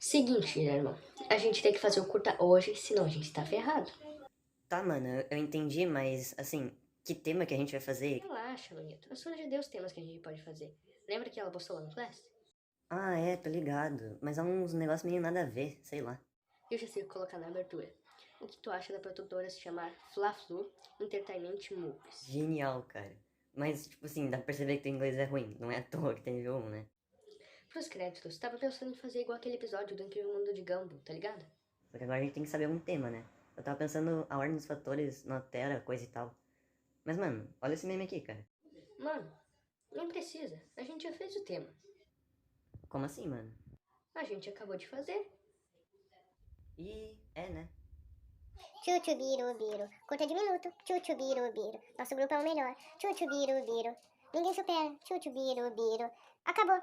Seguinte, né, irmão? A gente tem que fazer o curta hoje, senão a gente tá ferrado. Tá, mano, eu entendi, mas assim, que tema que a gente vai fazer? Relaxa, bonito. A Sônia já deu os temas que a gente pode fazer. Lembra que ela postou lá no Class? Ah, é, tô ligado. Mas há uns negócios meio nada a ver, sei lá. Eu já sei colocar na abertura. O que tu acha da produtora se chamar Fla-Flu Entertainment Movies? Genial, cara. Mas, tipo assim, dá pra perceber que teu inglês é ruim. Não é à toa que tem nível 1, né? Pros créditos, tava pensando em fazer igual aquele episódio do Incrível Mundo de Gumball, tá ligado? Só que agora a gente tem que saber algum tema, né? Eu tava pensando a ordem dos fatores na Terra, coisa e tal. Mas, mano, olha esse meme aqui, cara. Mano, não precisa. A gente já fez o tema. Como assim, mano? A gente acabou de fazer. E é, né? Tchutchubirubiru. Curta de minuto. Tchutchubirubiru. Nosso grupo é o melhor. Tchutchubirubiru. Ninguém supera. Tchutchubirubiru. Acabou.